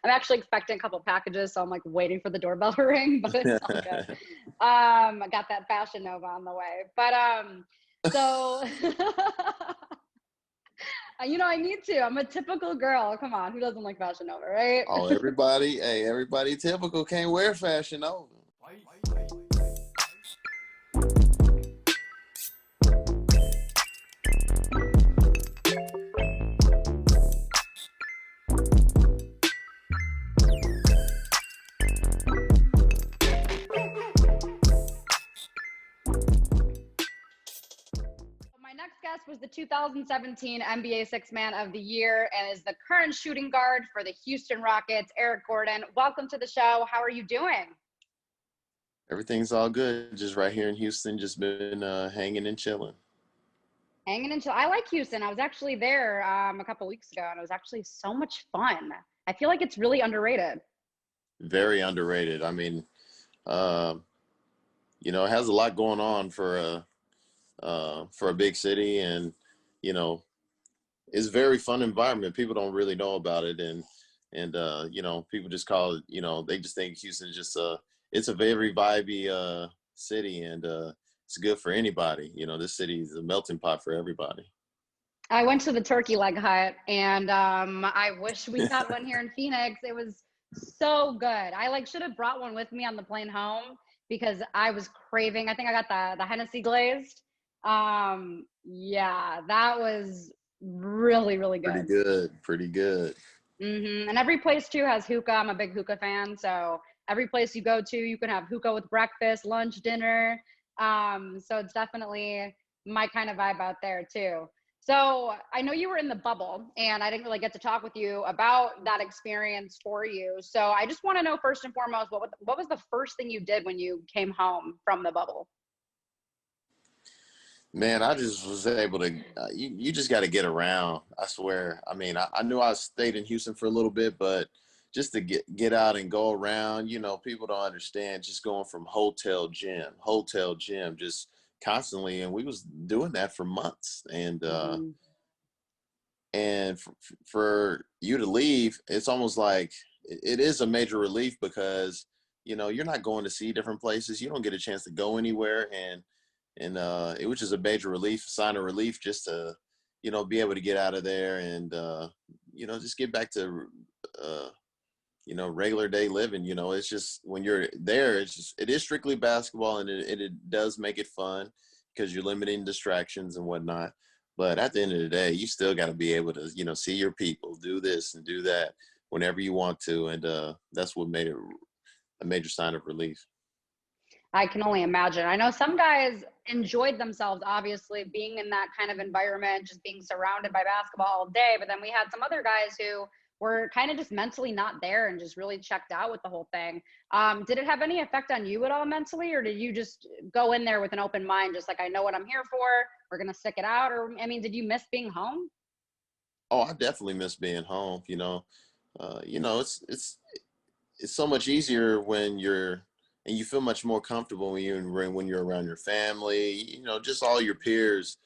I'm actually expecting a couple packages, so I'm like waiting for the doorbell to ring, but it's all good. I got that Fashion Nova on the way. But so I need to. I'm a typical girl. Come on, who doesn't like Fashion Nova, right? Oh, everybody typical can't wear Fashion Nova. My next guest was the 2017 NBA Sixth Man of the Year and is the current shooting guard for the Houston Rockets, Eric Gordon. Welcome to the show. How are you doing? Everything's all good. Just right here in Houston, just been hanging and chilling. Hanging until I like Houston. I was actually there a couple weeks ago, and it was actually so much fun. I feel like it's really underrated. Very underrated. I mean, it has a lot going on for a big city, and it's a very fun environment. People don't really know about it, and people just call it. They just think Houston is just it's a very vibey city, and it's good for anybody. This city is a melting pot for everybody. I went to the Turkey Leg Hut, and I wish we had one here in Phoenix. It was so good. I should have brought one with me on the plane home because I was craving. I think I got the Hennessy glazed. Yeah, that was really, really good. Pretty good. And every place too has hookah. I'm a big hookah fan, so every place you go to, you can have hookah with breakfast, lunch, dinner. So it's definitely my kind of vibe out there too. So I know you were in the bubble, and I didn't really get to talk with you about that experience for you. So I just want to know first and foremost, what was the first thing you did when you came home from the bubble? Man, I just was able to. You just got to get around. I swear. I mean, I knew I stayed in Houston for a little bit, but just to get out and go around, people don't understand. Just going from hotel gym, just constantly, and we was doing that for months. And for you to leave, it's almost like it is a major relief because you're not going to see different places. You don't get a chance to go anywhere, and it was just a major relief, sign of relief, just to be able to get out of there and just get back to regular day living. It's just when you're there, it is strictly basketball, and it does make it fun because you're limiting distractions and whatnot. But at the end of the day, you still got to be able to see your people, do this and do that whenever you want to, and that's what made it a major sign of relief. I can only imagine. I know some guys enjoyed themselves, obviously, being in that kind of environment, just being surrounded by basketball all day. But then we had some other guys who were kind of just mentally not there and just really checked out with the whole thing. Did it have any effect on you at all mentally, or did you just go in there with an open mind, just like, I know what I'm here for, we're going to stick it out? Or, I mean, did you miss being home? Oh, I definitely miss being home. It's so much easier when and you feel much more comfortable when you're around your family, just all your peers,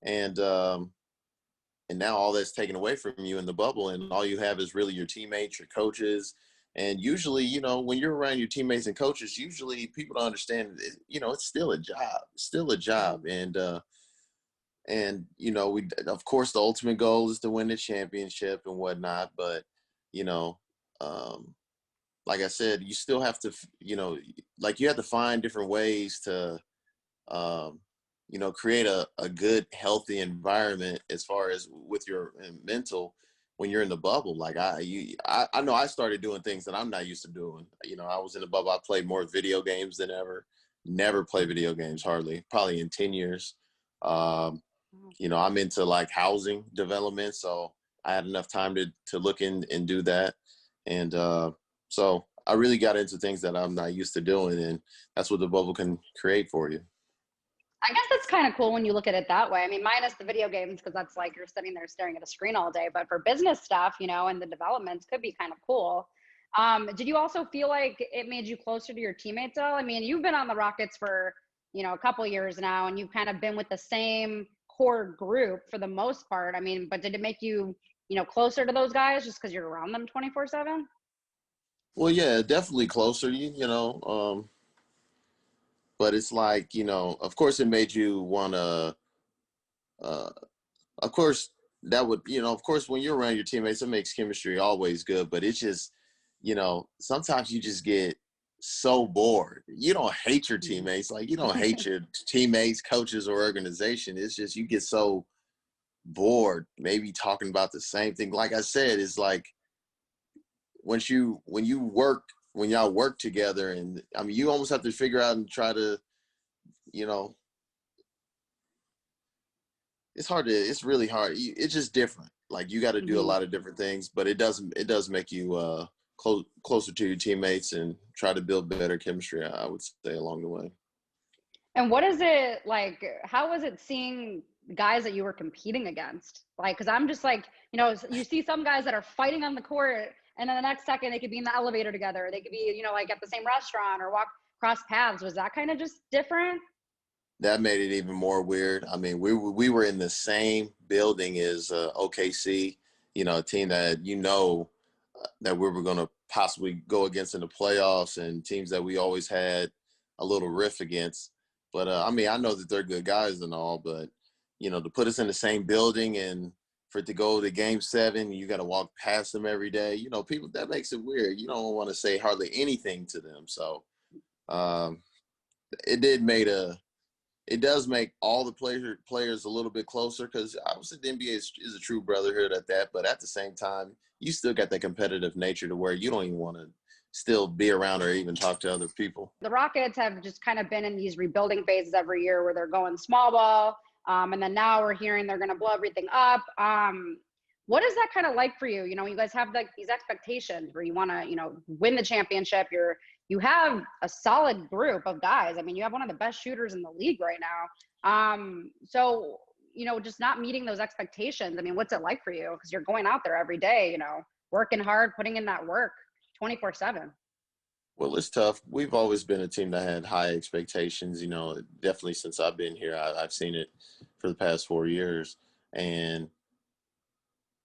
and now all that's taken away from you in the bubble, and all you have is really your teammates, your coaches, and usually, when you're around your teammates and coaches, usually people don't understand, it's still a job, and we, of course, the ultimate goal is to win the championship and whatnot, but like I said, you still have to, you have to find different ways to, create a good, healthy environment as far as with your mental when you're in the bubble. Like I know I started doing things that I'm not used to doing. I was in the bubble. I played more video games than ever. Never play video games hardly, probably in 10 years. I'm into like housing development, so I had enough time to look in and do that. And so I really got into things that I'm not used to doing, and that's what the bubble can create for you. I guess that's kind of cool when you look at it that way. I mean, minus the video games, because that's like you're sitting there staring at a screen all day. But for business stuff, and the developments could be kind of cool. Did you also feel like it made you closer to your teammates, though? I mean, you've been on the Rockets for, a couple years now, and you've kind of been with the same core group for the most part. I mean, but did it make you, closer to those guys just because you're around them 24/7? Well, yeah, definitely closer. But it's like, of course, it made you want to. Uh, of course, that would, of course, when you're around your teammates, it makes chemistry always good. But it's just, sometimes you just get so bored. You don't hate your Mhm. teammates, like you don't hate your teammates, coaches, or organization. It's just you get so bored, maybe talking about the same thing. Like I said, it's like when y'all work together, and I mean, you almost have to figure out and try to, you know, it's really hard. It's just different. Like you got to do a Mhm. lot of different things, but it does make you closer to your teammates and try to build better chemistry, I would say, along the way. And what is it like? How was it seeing guys that you were competing against? Like, because I'm just like, you see some guys that are fighting on the court, and then the next second they could be in the elevator together. They could be, like at the same restaurant or walk cross paths. Was that kind of just different? That made it even more weird. I mean, we were in the same building as OKC, a team that that we were going to possibly go against in the playoffs, and teams that we always had a little riff against. But I mean, I know that they're good guys and all, but to put us in the same building and for it to go to Game 7, you got to walk past them every day. People, that makes it weird. You don't want to say hardly anything to them. So um, it did made a it does make all the players a little bit closer because obviously the NBA is a true brotherhood at that. But at the same time, you still got that competitive nature to where you don't even want to still be around or even talk to other people. The Rockets have just kind of been in these rebuilding phases every year where they're going small ball. And then now we're hearing they're going to blow everything up. What is that kind of like for you? You guys have like these expectations where you want to, win the championship. You have a solid group of guys. I mean, you have one of the best shooters in the league right now. So, just not meeting those expectations. I mean, what's it like for you? Because you're going out there every day, working hard, putting in that work 24/7. Well, it's tough. We've always been a team that had high expectations. Definitely since I've been here, I've seen it for the past 4 years, and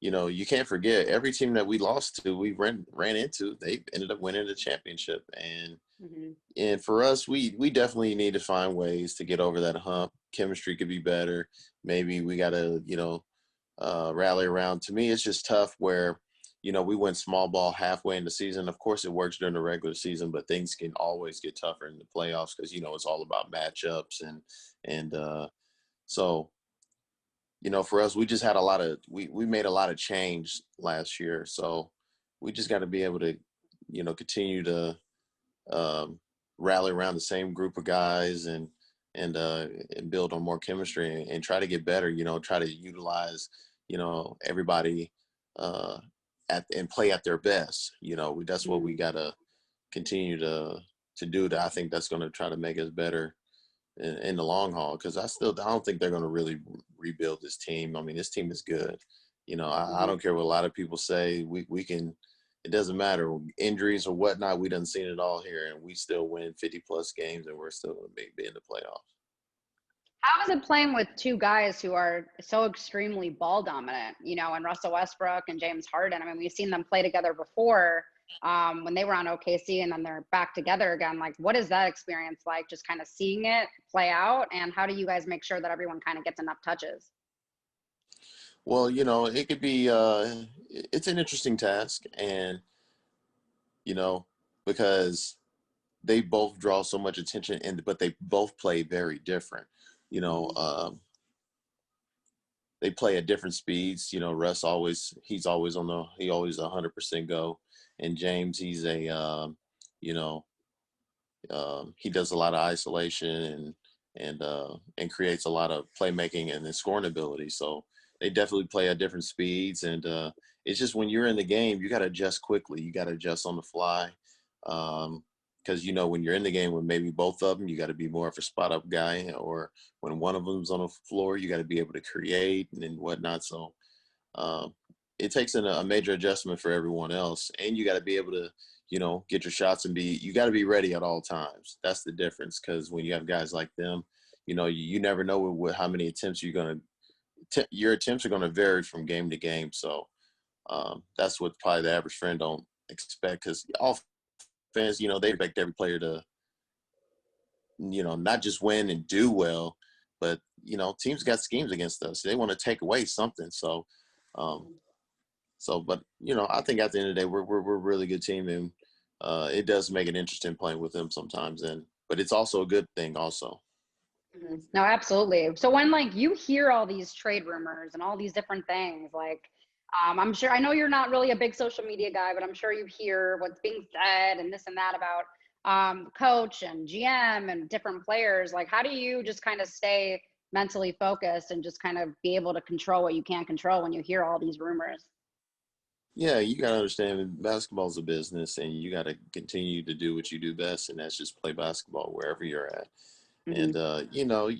you can't forget every team that we lost to, we ran into, they ended up winning the championship. And Mm-hmm. and for us, we definitely need to find ways to get over that hump. Chemistry could be better. Maybe we got to, rally around. To me, it's just tough where, we went small ball halfway in the season. Of course, it works during the regular season, but things can always get tougher in the playoffs because, it's all about matchups and so for us, we just had we made a lot of change last year. So we just got to be able to, continue to um, rally around the same group of guys and build on more chemistry and try to get better. Try to utilize, everybody and play at their best. That's what we Mm-hmm. got to continue to do. That I think that's going to try to make us better in the long haul because I don't think they're going to really rebuild this team. I mean, this team is good. I Mm-hmm. don't care what a lot of people say. We can. It doesn't matter injuries or whatnot. We done seen it all here, and we still win 50+ games, and we're still going to be in the playoffs. How is it playing with two guys who are so extremely ball dominant, and Russell Westbrook and James Harden? I mean, we've seen them play together before when they were on OKC and then they're back together again. Like, what is that experience like? Just kind of seeing it play out? And how do you guys make sure that everyone kind of gets enough touches? Well, it could be. It's an interesting task, and you know, because they both draw so much attention, but they both play very different. You know, Mm-hmm. um, they play at different speeds. Russ he's always he always 100% go, and James he's you know he does a lot of isolation and creates a lot of playmaking and then scoring ability. So they definitely play at different speeds, and it's just when you're in the game, you got to adjust quickly. You got to adjust on the fly. Because when you're in the game with maybe both of them, you got to be more of a spot up guy, or when one of them's on the floor, you got to be able to create and whatnot. So um, it takes a major adjustment for everyone else, and you got to be able to, get your shots and you got to be ready at all times. That's the difference, because when you have guys like them, you never know how many attempts your attempts are gonna vary from game to game. So that's what probably the average fan don't expect, because fans, they expect every player to, not just win and do well, but, teams got schemes against us. They want to take away something. So, but, I think at the end of the day, we're a really good team, and it does make it interesting playing with them sometimes. But it's also a good thing also. No, absolutely. So when like you hear all these trade rumors and all these different things, like I'm sure, I know you're not really a big social media guy, but I'm sure you hear what's being said and this and that about coach and GM and different players. Like, how do you just kind of stay mentally focused and just kind of be able to control what you can't control when you hear all these rumors? Yeah, you got to understand basketball is a business, and you got to continue to do what you do best, and that's just play basketball wherever you're at. Mm-hmm. And,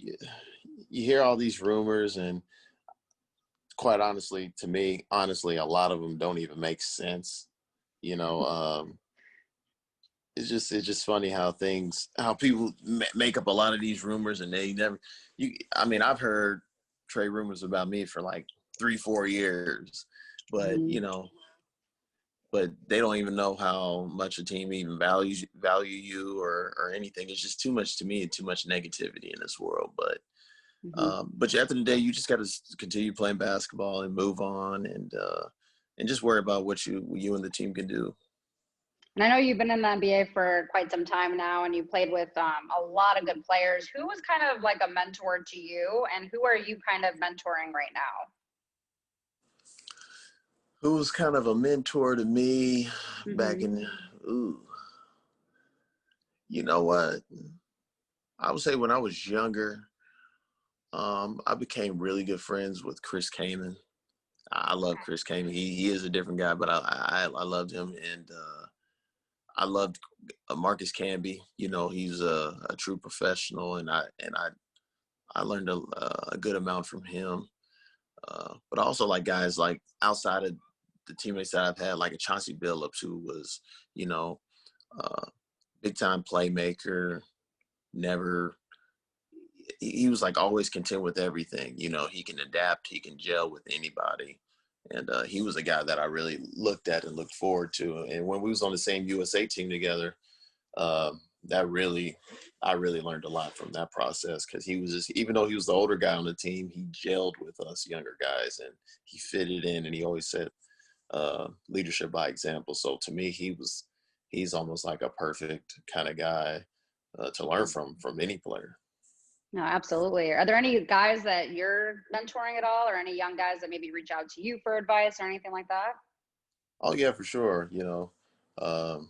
you hear all these rumors, and quite honestly, to me, a lot of them don't even make sense. You know, it's just funny how people make up a lot of these rumors, and they never. I mean, I've heard trade rumors about me for like 3-4 years, but Mm-hmm. but they don't even know how much a team even value you or anything. It's just too much to me, and too much negativity in this world. Mm-hmm. But at the end of the day, you just got to continue playing basketball and move on, and just worry about what you and the team can do. And I know you've been in the NBA for quite some time now, and you played with a lot of good players. Who was kind of like a mentor to you, and who are you kind of mentoring right now? Who was kind of a mentor to me back Mm-hmm. in, ooh, you know what? I would say when I was younger, I became really good friends with Chris Kaman. I love Chris Kaman. He is a different guy, but I loved him, and I loved Marcus Camby. He's a true professional, and I learned a good amount from him. But also like guys like outside of the teammates that I've had, like a Chauncey Billups, who was, you know, uh, big time playmaker. Never, he was like always content with everything. He can adapt, he can gel with anybody. And he was a guy that I really looked at and looked forward to. And when we was on the same USA team together, uh, I really learned a lot from that process, because he was just, even though he was the older guy on the team, he gelled with us younger guys, and he fitted in, and he always said leadership by example. So to me, he's almost like a perfect kind of guy to learn from any player. No, absolutely. Are there any guys that you're mentoring at all, or any young guys that maybe reach out to you for advice or anything like that? Oh yeah, for sure. Um,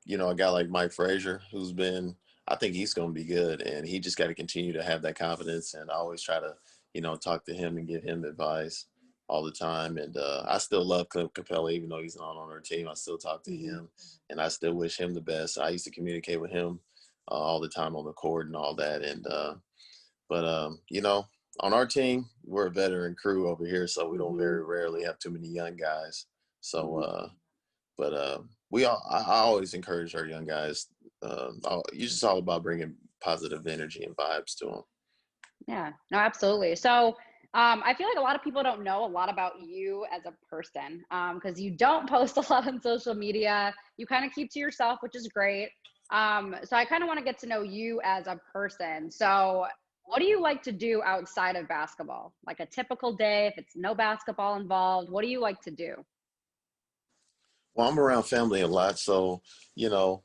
a guy like Mike Frazier, I think he's going to be good, and he just got to continue to have that confidence. And I always try to, talk to him and give him advice all the time. And I still love Clint Capella, even though he's not on our team. I still talk to Mm-hmm. him, and I still wish him the best. I used to communicate with him all the time on the court and all that. And but on our team, we're a veteran crew over here, so we don't Mm-hmm. very rarely have too many young guys. So, Mm-hmm. but I always encourage our young guys. It's just all about bringing positive energy and vibes to them. Yeah, no, absolutely. So, I feel like a lot of people don't know a lot about you as a person because you don't post a lot on social media. You kind of keep to yourself, which is great. So, I kind of want to get to know you as a person. So, what do you like to do outside of basketball? Like a typical day, if it's no basketball involved, what do you like to do? Well, I'm around family a lot, so you know,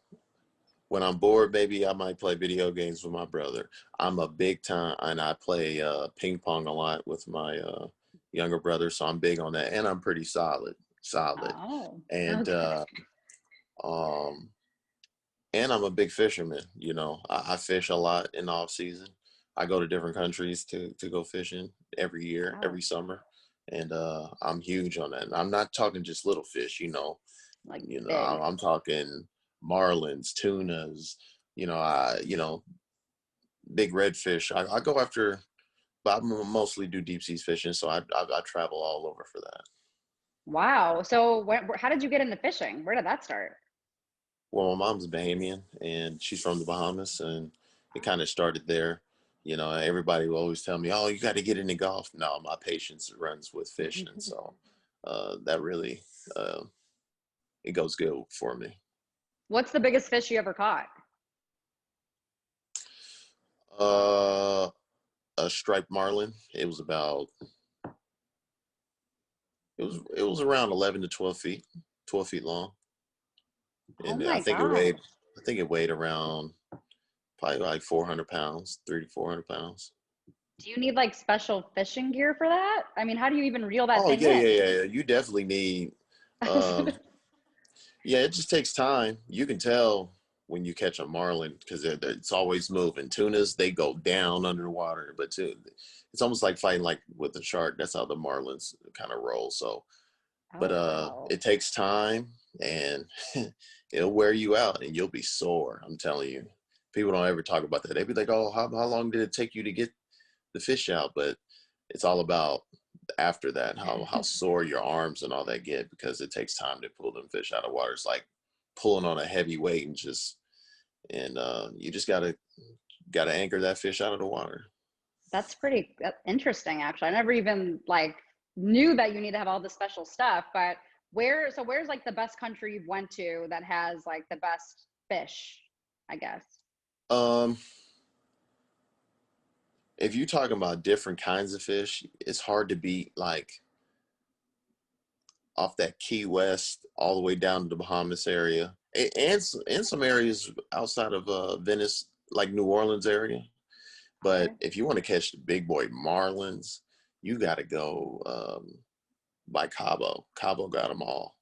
when I'm bored, maybe I might play video games with my brother. I'm a big time, and I play ping pong a lot with my younger brother, so I'm big on that, and I'm pretty solid, Oh, and okay. um, and I'm a big fisherman. I fish a lot in the off season. I go to different countries to go fishing every year, Oh, every summer, and I'm huge on that. And I'm not talking just little fish. like I'm, big. I'm talking marlins, tunas. Big redfish. I go after, but I mostly do deep sea fishing, so I travel all over for that. Wow. So, how did you get into fishing? Where did that start? Well, my mom's Bahamian, and she's from the Bahamas, and it kind of started there. Everybody will always tell me, "Oh, you got to get into golf." No, my patience runs with fishing, so that really uh, it goes good for me. What's the biggest fish you ever caught? Uh, a striped marlin. It was around 11 to 12 feet, 12 feet long. Oh And my God. I think it weighed around probably like 400 pounds, 300 to 400 pounds. Do you need like special fishing gear for that? I mean, how do you even reel that Oh thing yeah, in? yeah, yeah, yeah. You definitely need, um, yeah, it just takes time. You can tell when you catch a marlin because it's always moving. Tunas, they go down underwater, but it's almost like fighting like with the shark. That's how the marlins kind of roll. So, but Oh wow. it takes time and it'll wear you out and you'll be sore. I'm telling you. People don't ever talk about that. They be like, "Oh, how long did it take you to get the fish out?" But it's all about after that, how sore your arms and all that get because it takes time to pull them fish out of water. It's like pulling on a heavy weight and you just gotta anchor that fish out of the water. That's pretty interesting, actually. I never even like knew that you need to have all this special stuff. But where's like the best country you've went to that has like the best fish, I guess? Um, if you're talking about different kinds of fish, it's hard to beat like off that Key West all the way down to the Bahamas area and some areas outside of Venice, like New Orleans area. But Okay. if you want to catch the big boy marlins, you got to go by Cabo. Cabo got them all.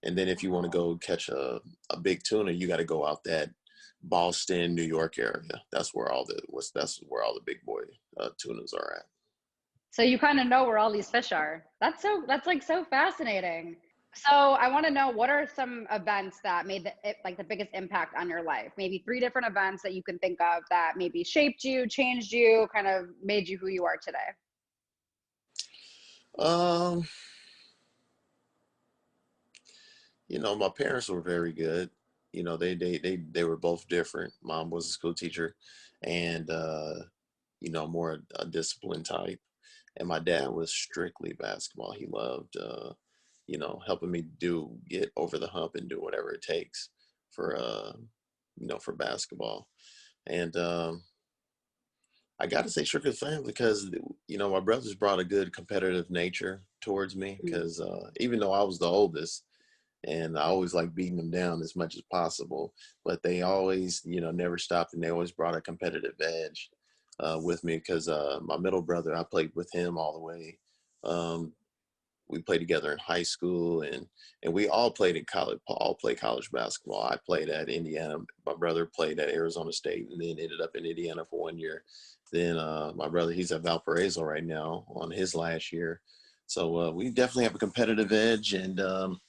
And then if you want to Wow. go catch a big tuna, you got to go out that Boston, New York area. That's where all the big boy tunas are at. So you kind of know where all these fish are. That's like so fascinating. So I want to know what are some events that made like the biggest impact on your life? Maybe three different events that you can think of that maybe shaped you, changed you, kind of made you who you are today. Um, my parents were very good. They were both different. Mom was a school teacher, and more a disciplined type, and my dad was strictly basketball. He loved helping me get over the hump and do whatever it takes for for basketball. And I got to say strictly family because my brothers brought a good competitive nature towards me Mm. because even though I was the oldest and I always like beating them down as much as possible, but they always never stopped and they always brought a competitive edge with me because my middle brother, I played with him all the way. Um, we played together in high school and we all played in college, all played college basketball. I played at Indiana. My brother played at Arizona State and then ended up in Indiana for 1 year. Then my brother, he's at Valparaiso right now on his last year. So we definitely have a competitive edge. And um,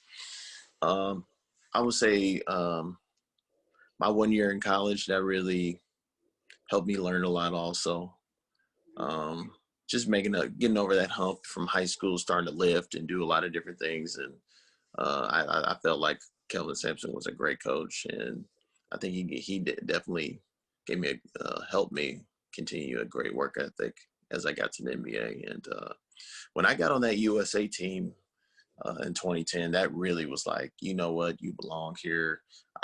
I would say my 1 year in college, that really helped me learn a lot also. Um, just getting over that hump from high school, starting to lift and do a lot of different things. And I felt like Kelvin Sampson was a great coach, and I think he definitely gave me helped me continue a great work ethic as I got to the NBA. And when I got on that USA team in 2010, that really was like, you know what, you belong here.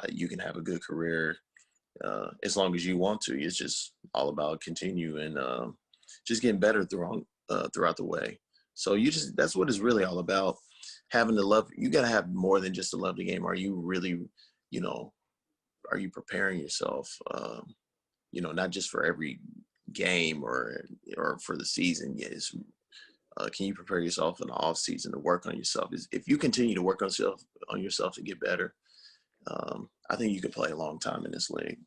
You can have a good career as long as you want to. It's just all about continuing, just getting better throughout the way. So that's what it's really all about. Having the love, you got to have more than just a love the game. Are you really, you know, are you preparing yourself, not just for every game or for the season? Yes. Can you prepare yourself in the off season to work on yourself? If you continue to work on yourself to get better, I think you can play a long time in this league.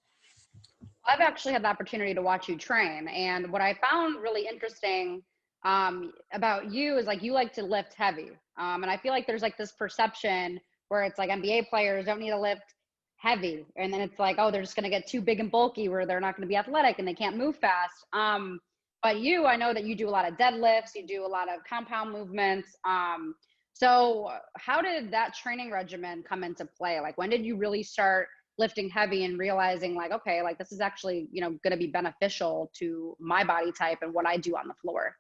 I've actually had the opportunity to watch you train. And what I found really interesting about you is like you like to lift heavy. And I feel like there's like this perception where it's like NBA players don't need to lift heavy. And then it's like, oh, they're just going to get too big and bulky where they're not going to be athletic and they can't move fast. But I know that you do a lot of deadlifts, you do a lot of compound movements. So how did that training regimen come into play? Like when did you really start lifting heavy and realizing like, okay, like this is actually, going to be beneficial to my body type and what I do on the floor?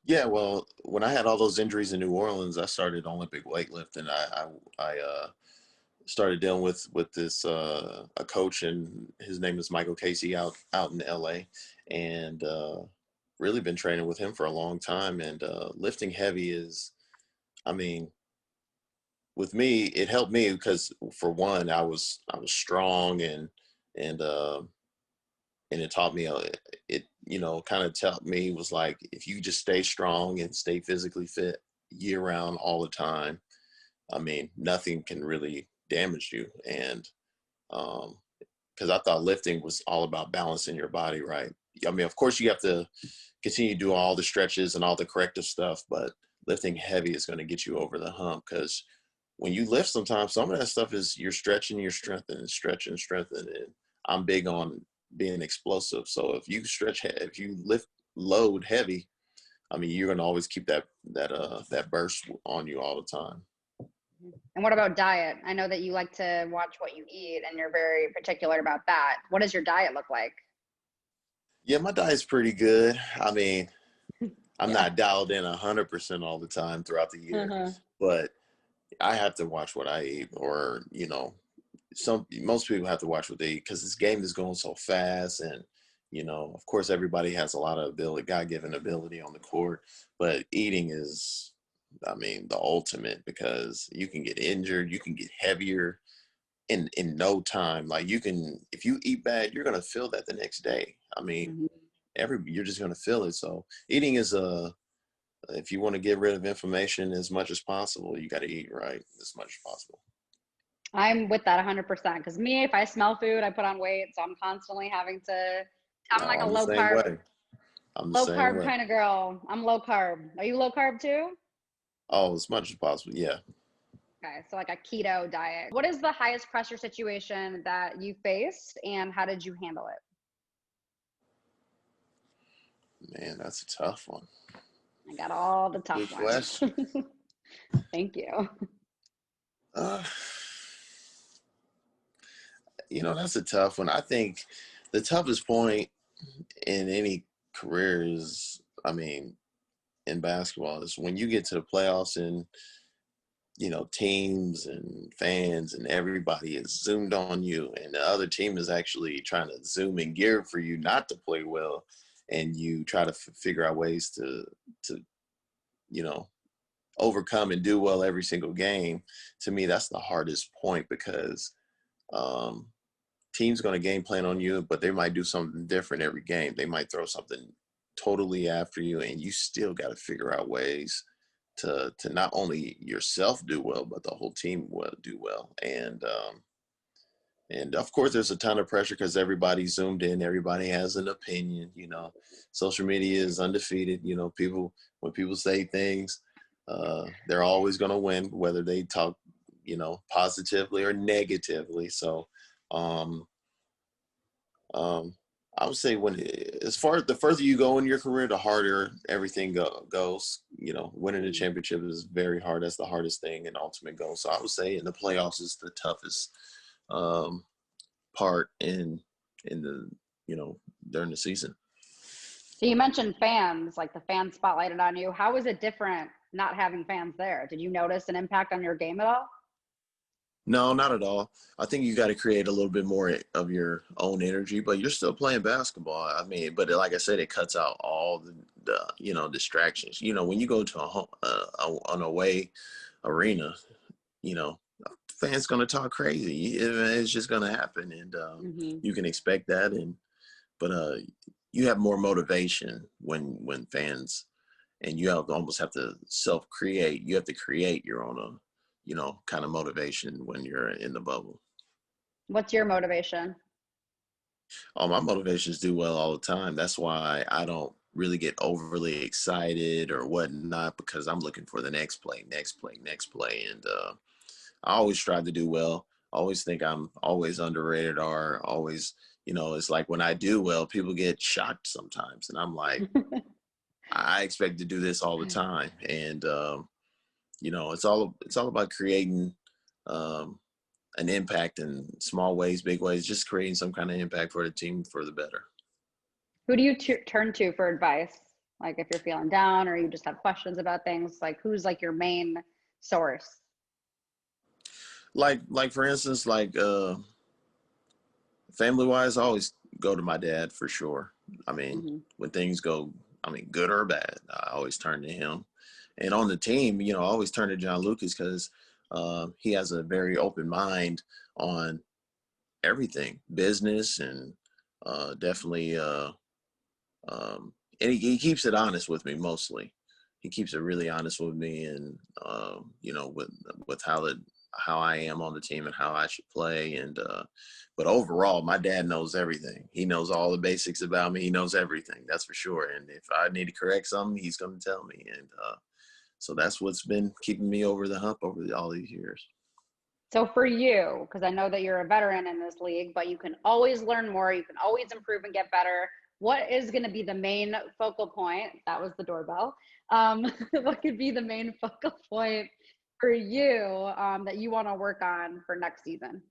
Yeah, well, when I had all those injuries in New Orleans, I started Olympic weightlifting. I started dealing with this a coach, and his name is Michael Casey out in LA, and really been training with him for a long time. And lifting heavy is, I mean, with me, it helped me because for one, I was strong, and and it taught me it kind of taught me was like, if you just stay strong and stay physically fit year round all the time, I mean, nothing can really damage you. And because I thought lifting was all about balancing your body, right? I mean, of course, you have to continue to do all the stretches and all the corrective stuff, but lifting heavy is going to get you over the hump, because when you lift, sometimes some of that stuff is you're stretching, you're strengthening, stretching, strengthening. And I'm big on being explosive. So if you if you lift load heavy, I mean, you're going to always keep that burst on you all the time. And what about diet? I know that you like to watch what you eat and you're very particular about that. What does your diet look like? Yeah, my diet's pretty good. I mean, I'm Yeah. not dialed in 100% all the time throughout the year, but I have to watch what I eat, or most people have to watch what they eat, because this game is going so fast. And of course, everybody has a lot of ability, God-given ability on the court, but eating is, I mean, the ultimate, because you can get injured, you can get heavier in no time. Like, if you eat bad, you're gonna feel that the next day. I mean, you're just gonna feel it. So eating is if you want to get rid of inflammation as much as possible, you got to eat right as much as possible. I'm with that 100%. Because me, if I smell food, I put on weight. So I'm constantly having to, I'm No, like a I'm the same way. I'm the low same carb way. kind of girl. I'm low carb. Are you low carb too? Oh, as much as possible. Yeah. Okay. So like a keto diet. What is the highest pressure situation that you faced and how did you handle it? Man, that's a tough one. I got all the tough Good ones. question. Thank you. Uh, that's a tough one. I think the toughest point in any career is, I mean, in basketball, is when you get to the playoffs, and teams and fans and everybody is zoomed on you, and the other team is actually trying to zoom and gear for you not to play well, and you try to figure out ways to overcome and do well every single game. To me, that's the hardest point, because um, team's going to game plan on you, but they might do something different every game. They might throw something totally after you, and you still got to figure out ways to not only yourself do well, but the whole team will do well. And of course, there's a ton of pressure because everybody's zoomed in. Everybody has an opinion. Social media is undefeated. When people say things, they're always going to win, whether they talk, positively or negatively. So, um, um, I would say, as far as the further you go in your career, the harder everything goes. Winning a championship is very hard. That's the hardest thing and ultimate goal. So I would say in the playoffs is the toughest part in the during the season. So you mentioned fans, like the fans spotlighted on you. How was it different not having fans there? Did you notice an impact on your game at all? No, not at all. I think you got to create a little bit more of your own energy, but you're still playing basketball. I mean, but like I said, it cuts out all the distractions. When you go to an away arena, you know, fans gonna talk crazy. It's just gonna happen, and you can expect that. But you have more motivation when fans, and you almost have to self-create. You have to create your own kind of motivation when you're in the bubble. What's your motivation? Oh, my motivations do well all the time. That's why I don't really get overly excited or whatnot, because I'm looking for the next play, next play, next play. And I always strive to do well. I always think I'm always underrated, or always, it's like when I do well, people get shocked sometimes. And I'm like, I expect to do this all the time. And, it's all about creating an impact in small ways, big ways, just creating some kind of impact for the team for the better. Who do you turn to for advice? Like if you're feeling down or you just have questions about things, like who's like your main source? Like for instance, like family wise, I always go to my dad for sure. I mean, Hmm. when things go, I mean, good or bad, I always turn to him. And on the team, I always turn to John Lucas because he has a very open mind on everything, business, and definitely, and he keeps it honest with me mostly. He keeps it really honest with me, and with how I am on the team and how I should play. And but overall, my dad knows everything. He knows all the basics about me. He knows everything. That's for sure. And if I need to correct something, he's going to tell me. And so that's what's been keeping me over the hump over all these years. So for you, because I know that you're a veteran in this league, but you can always learn more, you can always improve and get better. What is going to be the main focal point? That was the doorbell. What could be the main focal point for you that you want to work on for next season?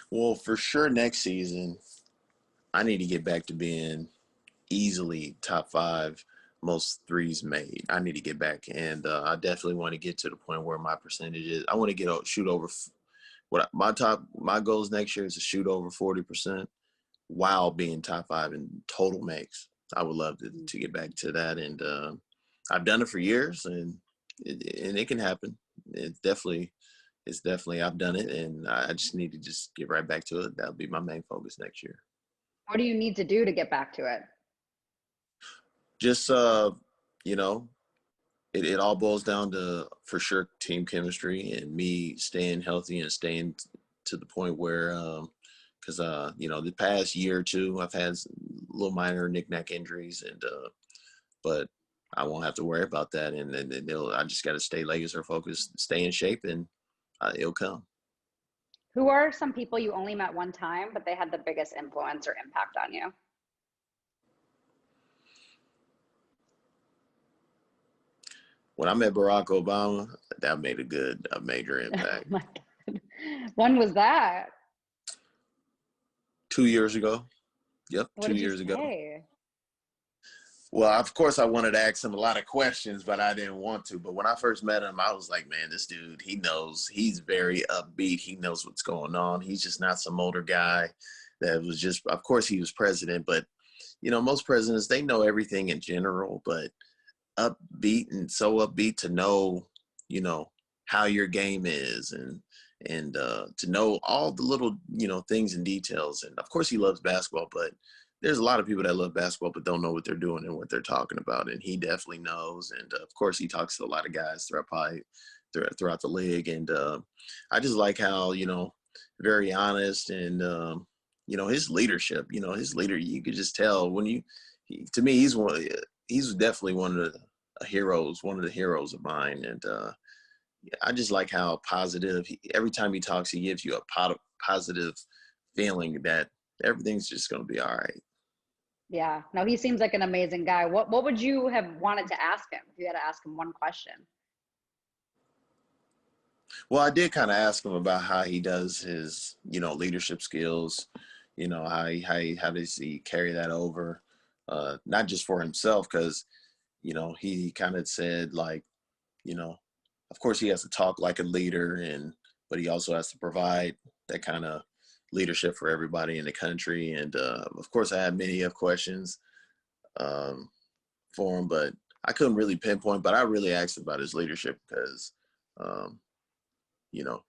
Well, for sure, next season, I need to get back to being easily top five most threes made. I need to get back, and I definitely want to get to the point where my percentage is. I want to shoot over. My goals next year is to shoot over 40% while being top five in total makes. I would love to get back to that, and I've done it for years, and it can happen. It's definitely I've done it, and I just need to just get right back to it. That'll be my main focus next year. What do you need to do to get back to it? Just you know, it all boils down to for sure team chemistry and me staying healthy and staying to the point where because the past year or two I've had little minor knick-knack injuries, and but I won't have to worry about that, and I just got to stay laser focused, stay in shape, and it'll come. Who are some people you only met one time, but they had the biggest influence or impact on you? When I met Barack Obama, that made a major Oh impact. my God. When was that? 2 years ago. Yep, What two did you years ago. say? Well, of course, I wanted to ask him a lot of questions, but I didn't want to. But when I first met him, I was like, man, this dude, he knows. He's very upbeat. He knows what's going on. He's just not some older guy that was just, of course, he was president. But, most presidents, they know everything in general, but upbeat and so upbeat to know, you know, how your game is, and to know all the little, things and details. And of course he loves basketball, but there's a lot of people that love basketball but don't know what they're doing and what they're talking about. And he definitely knows. And of course he talks to a lot of guys throughout the league. And I just like how, very honest, and his leadership, you could just tell when to me, he's definitely one of the heroes of mine. And I just like how positive. Every time he talks, he gives you a positive feeling that everything's just going to be all right. Yeah, no, he seems like an amazing guy. What would you have wanted to ask him if you had to ask him one question? Well, I did kind of ask him about how he does his, leadership skills. How does he carry that over, not just for himself, because he kind of said like, you know, of course he has to talk like a leader, but he also has to provide that kind of leadership for everybody in the country. And of course I had many of questions um, for him, but I couldn't really pinpoint. But I really asked about his leadership because, um,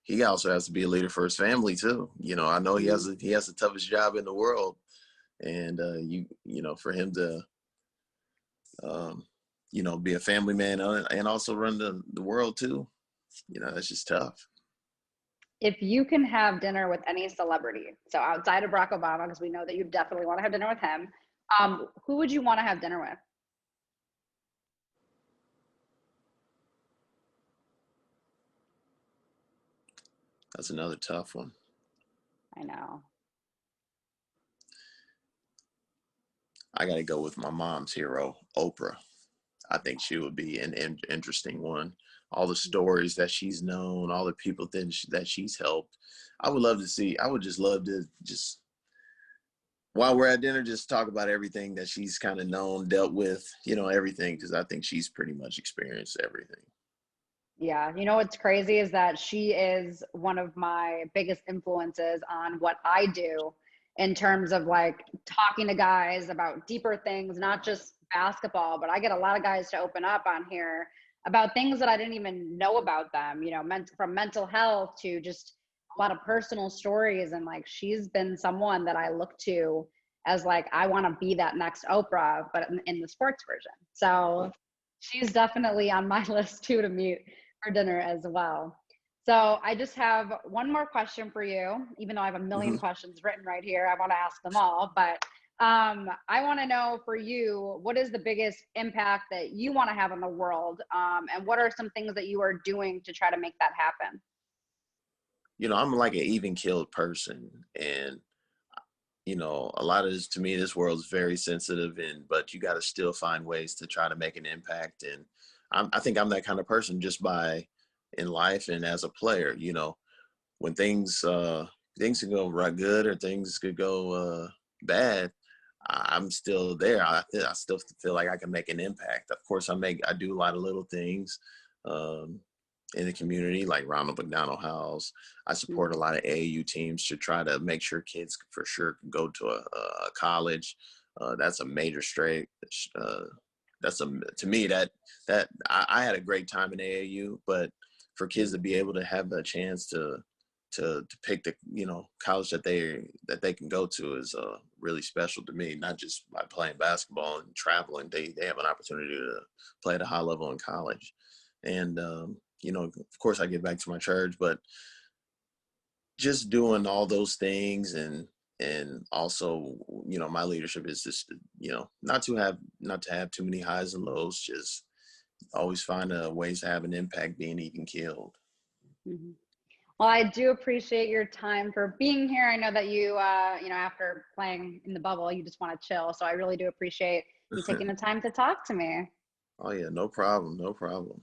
he also has to be a leader for his family too. I know he Hmm. has the toughest job in the world, and for him to um, be a family man and also run the world too. That's just tough. If you can have dinner with any celebrity, so outside of Barack Obama, because we know that you definitely want to have dinner with him, who would you want to have dinner with? That's another tough one. I know. I got to go with my mom's hero, Oprah. I think she would be an interesting one. All the stories that she's known, all the people that she's helped. I would just love to just, while we're at dinner, just talk about everything that she's kind of known, dealt with, everything, because I think she's pretty much experienced everything. Yeah, you know what's crazy is that she is one of my biggest influences on what I do in terms of like talking to guys about deeper things, not just basketball, but I get a lot of guys to open up on here about things that I didn't even know about them, you know, from mental health to just a lot of personal stories. And like she's been someone that I look to as like, I want to be that next Oprah, but in the sports version. So she's definitely on my list too to meet for dinner as well. So I just have one more question for you, even though I have a million Hmm. questions written right here. I want to ask them all, but I want to know for you, what is the biggest impact that you want to have in the world? And what are some things that you are doing to try to make that happen? I'm like an even keeled person, and a lot of this, to me, this world is very sensitive, but you got to still find ways to try to make an impact. And I think I'm that kind of person just by in life and as a player. When things can go right good or things could go bad, I'm still there. I still feel like I can make an impact. Of course, I do a lot of little things um, in the community, like Ronald McDonald House. I support a lot of AAU teams to try to make sure kids for sure can go to a college. That's a major straight. That's to me that I had a great time in AAU, but for kids to be able to have a chance to pick the college that they can go to is really special to me. Not just by playing basketball and traveling, they have an opportunity to play at a high level in college. And of course, I get back to my church, but just doing all those things and also my leadership is just not to have too many highs and lows. Just always find ways to have an impact, being even killed. Mm-hmm. Well, I do appreciate your time for being here. I know that you know, after playing in the bubble, you just want to chill. So I really do appreciate you taking the time to talk to me. Oh yeah, no problem, no problem.